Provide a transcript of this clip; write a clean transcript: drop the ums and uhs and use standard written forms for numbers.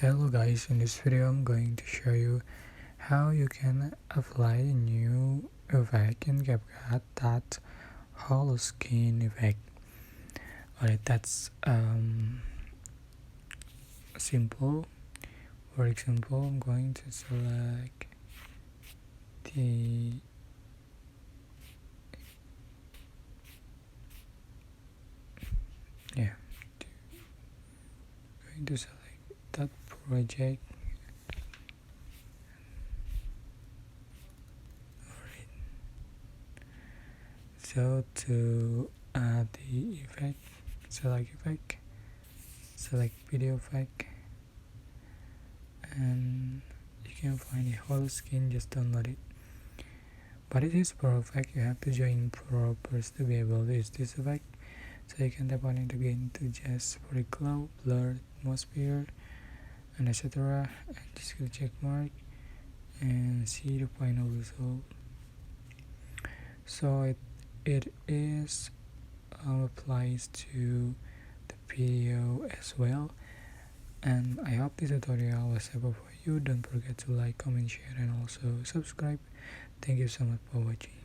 Hello guys, in this video I'm going to show you how you can apply a new effect in CapCut, that Holoscan effect. Alright, that's simple. For example, I'm going to select the going to select that project. Alright, so to add the effect, select video effect, and you can find a Holoscan, just download it. But it is perfect. You have to join Pro first to be able to use this effect. So you can tap on it again to just for a glow, blur, atmosphere, and etc. And just go check mark and see the final result. So it is applies to the video as well. And I hope this tutorial was helpful for you. Don't forget to like, comment, share, and also subscribe. Thank you so much for watching.